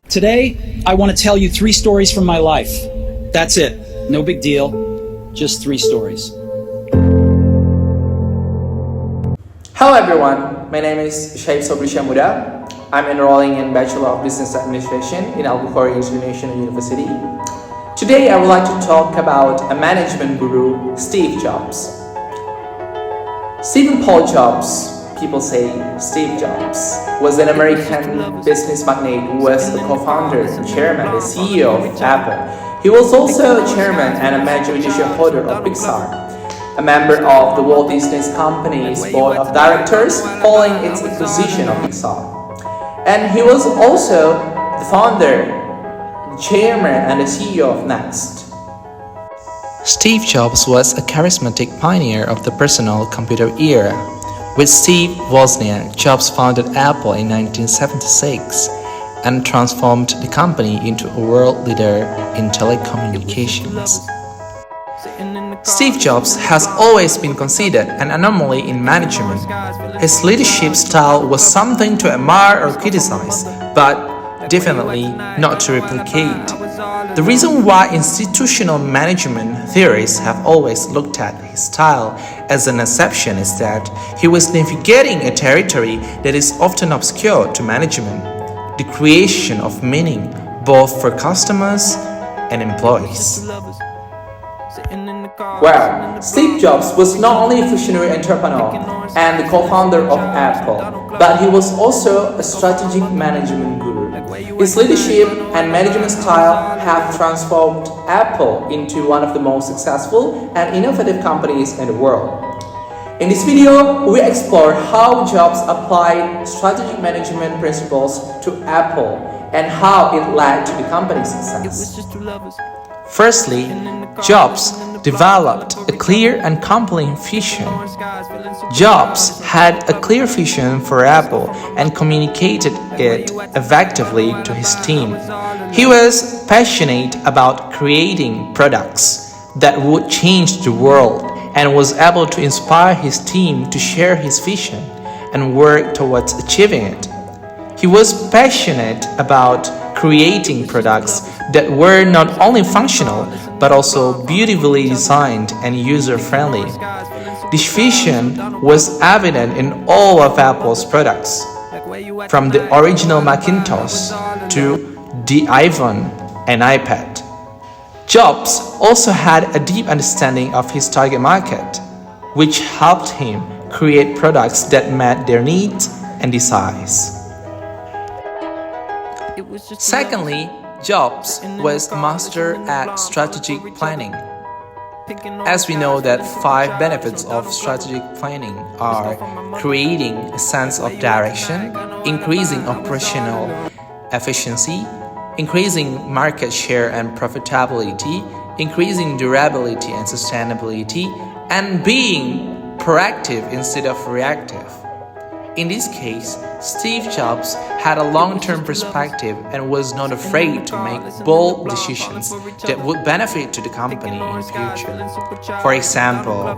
Today, I want to tell you 3 stories from my life. That's it. No big deal. Just 3 stories. Hello everyone, my name is Syaif Shobri Syah Muda. I'm enrolling in Bachelor of Business Administration in Albukhary International University. Today I would like to talk about a management guru, Steve Jobs. Stephen Paul Jobs, people say Steve Jobs, was an American business magnate who was the co-founder, chairman, and CEO of Apple. He was also a chairman and a majority shareholder of Pixar, a member of the Walt Disney Company's board of directors following its acquisition of Pixar. And he was also the founder, chairman, and the CEO of Next. Steve Jobs was a charismatic pioneer of the personal computer era. With Steve Wozniak, Jobs founded Apple in 1976 and transformed the company into a world leader in telecommunications. Steve Jobs has always been considered an anomaly in management. His leadership style was something to admire or criticize, but definitely not to replicate. The reason why institutional management theorists have always looked at his style as an exception is that he was navigating a territory that is often obscure to management, the creation of meaning both for customers and employees. Well, Steve Jobs was not only a visionary entrepreneur and the co-founder of Apple, but he was also a strategic management guru. His leadership and management style have transformed Apple into one of the most successful and innovative companies in the world. In this video, we explore how Jobs applied strategic management principles to Apple and how it led to the company's success. Firstly, Jobs developed a clear and compelling vision. Jobs had a clear vision for Apple and communicated it effectively to his team. He was passionate about creating products that would change the world and was able to inspire his team to share his vision and work towards achieving it. He was passionate about creating products that were not only functional but also beautifully designed and user-friendly. This vision was evident in all of Apple's products, from the original Macintosh to the iPhone and iPad. Jobs also had a deep understanding of his target market, which helped him create products that met their needs and desires. Secondly, Jobs was a master at strategic planning. As we know that 5 benefits of strategic planning are creating a sense of direction, increasing operational efficiency, increasing market share and profitability, increasing durability and sustainability, and being proactive instead of reactive. In this case, Steve Jobs had a long-term perspective and was not afraid to make bold decisions that would benefit to the company in the future. For example,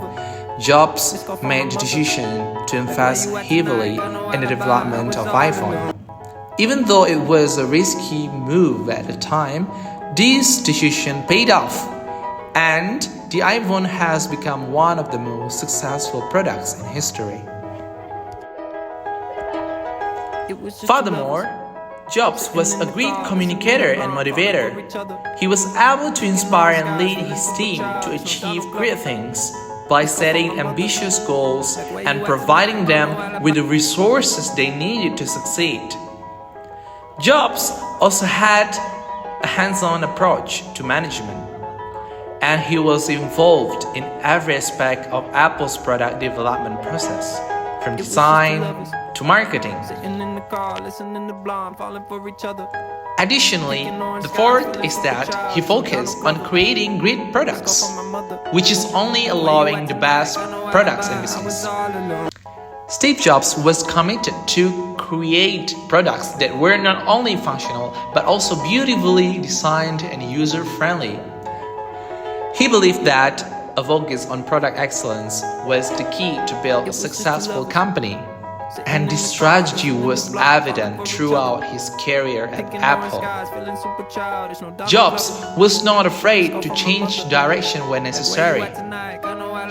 Jobs made the decision to invest heavily in the development of iPhone. Even though it was a risky move at the time, this decision paid off, and the iPhone has become one of the most successful products in history. Furthermore, Jobs was a great communicator and motivator. He was able to inspire and lead his team to achieve great things by setting ambitious goals and providing them with the resources they needed to succeed. Jobs also had a hands-on approach to management, and he was involved in every aspect of Apple's product development process, from design to marketing. Additionally, the fourth is that he focused on creating great products, which is only allowing the best products in business. Steve Jobs was committed to create products that were not only functional but also beautifully designed and user-friendly. He believed that a focus on product excellence was the key to build a successful company, and this strategy was evident throughout his career at Apple. Jobs was not afraid to change direction when necessary.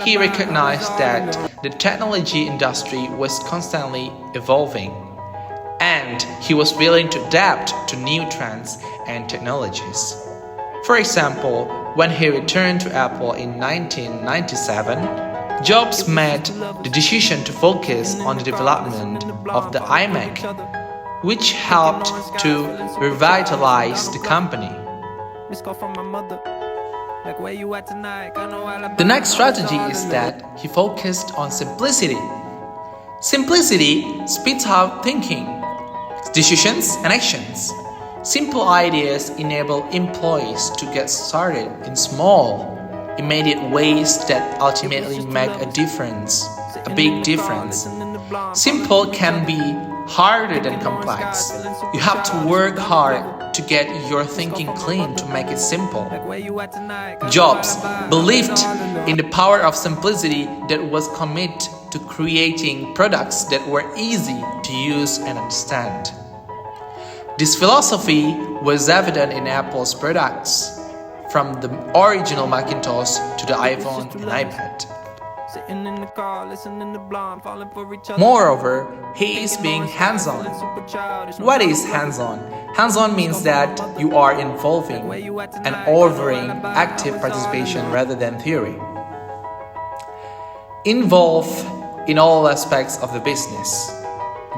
He recognized that the technology industry was constantly evolving, and he was willing to adapt to new trends and technologies. For example, when he returned to Apple in 1997, Jobs made the decision to focus on the development of the iMac, which helped to revitalize the company. The next strategy is that he focused on simplicity. Simplicity speeds up thinking, decisions, and actions. Simple ideas enable employees to get started in small, immediate ways that ultimately make a big difference. Simple can be harder than complex. You have to work hard to get your thinking clean to make it simple. Jobs believed in the power of simplicity that was committed to creating products that were easy to use and understand. This philosophy was evident in Apple's products, from the original Macintosh to the iPhone and iPad. Moreover, he is being hands-on. What is hands-on? Hands-on means that you are involving and offering active participation rather than theory. Involve in all aspects of the business.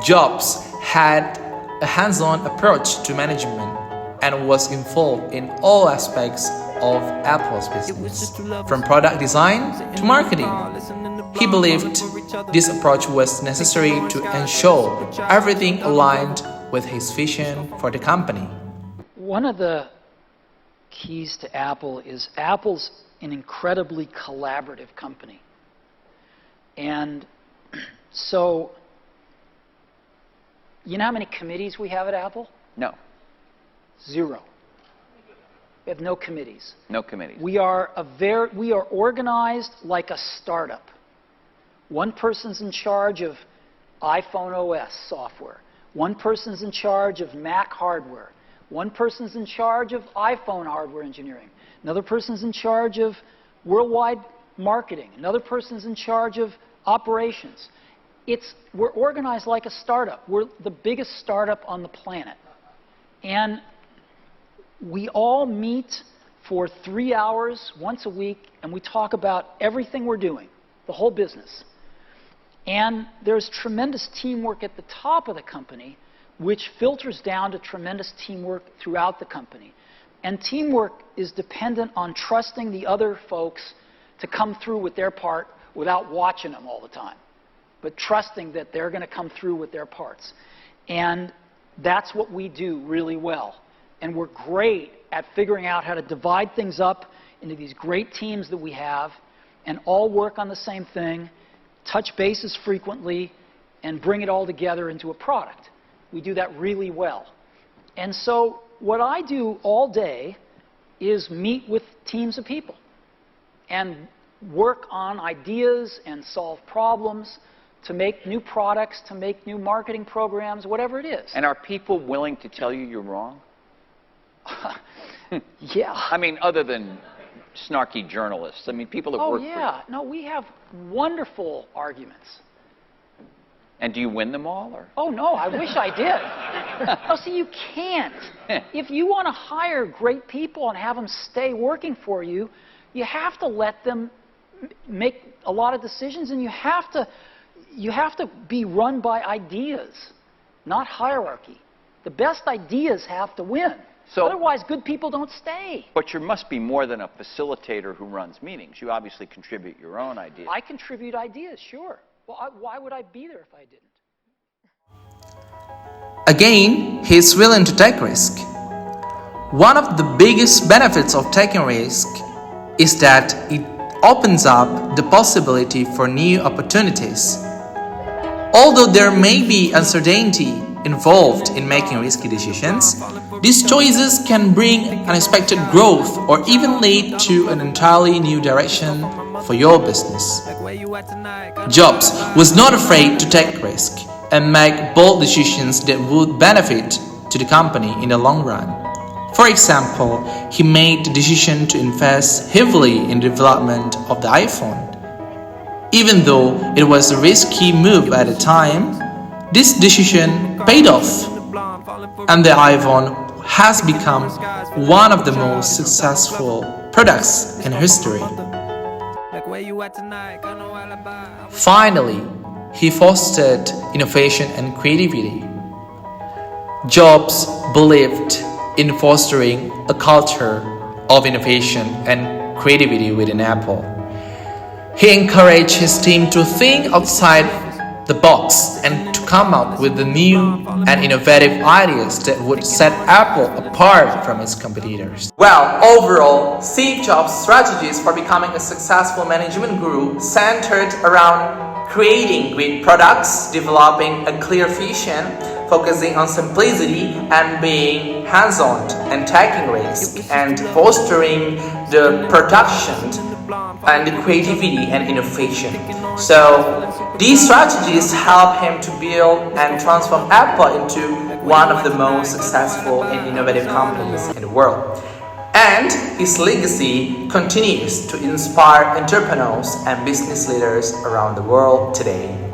Jobs had a hands-on approach to management and was involved in all aspects of Apple's business, from product design to marketing. He believed this approach was necessary to ensure everything aligned with his vision for the company. One of the keys to Apple is Apple's an incredibly collaborative company. And so, you know how many committees we have at Apple? No. 0. We have no committees. No committees. We are organized like a startup. One person's in charge of iPhone OS software. One person's in charge of Mac hardware. One person's in charge of iPhone hardware engineering. Another person's in charge of worldwide marketing. Another person's in charge of operations. We're organized like a startup. We're the biggest startup on the planet. And we all meet for 3 hours once a week, and we talk about everything we're doing, the whole business. And there's tremendous teamwork at the top of the company, which filters down to tremendous teamwork throughout the company. And teamwork is dependent on trusting the other folks to come through with their part without watching them all the time, but trusting that they're going to come through with their parts. And that's what we do really well. And we're great at figuring out how to divide things up into these great teams that we have and all work on the same thing, touch bases frequently, and bring it all together into a product. We do that really well. And so what I do all day is meet with teams of people and work on ideas and solve problems to make new products, to make new marketing programs, whatever it is. And are people willing to tell you you're wrong? Yeah. I mean, other than snarky journalists. I mean, people that work for you. Oh, yeah. No, we have wonderful arguments. And do you win them all? Or? Oh, no, I wish I did. No, see, you can't. If you want to hire great people and have them stay working for you, you have to let them make a lot of decisions, and you have to be run by ideas, not hierarchy. The best ideas have to win. So, otherwise, good people don't stay. But you must be more than a facilitator who runs meetings. You obviously contribute your own ideas. I contribute ideas, sure. Well, why would I be there if I didn't? Again, he is willing to take risk. One of the biggest benefits of taking risk is that it opens up the possibility for new opportunities. Although there may be uncertainty involved in making risky decisions, these choices can bring unexpected growth or even lead to an entirely new direction for your business. Jobs was not afraid to take risks and make bold decisions that would benefit to the company in the long run. For example, he made the decision to invest heavily in the development of the iPhone. Even though it was a risky move at the time, this decision paid off, and the iPhone has become one of the most successful products in history. Finally, he fostered innovation and creativity. Jobs believed in fostering a culture of innovation and creativity within Apple. He encouraged his team to think outside the box and to come up with the new and innovative ideas that would set Apple apart from its competitors. Well, overall, Steve Jobs' strategies for becoming a successful management guru centered around creating great products, developing a clear vision, focusing on simplicity and being hands-on and taking risks, and fostering the production and the creativity and innovation. So these strategies help him to build and transform Apple into one of the most successful and innovative companies in the world. And his legacy continues to inspire entrepreneurs and business leaders around the world today.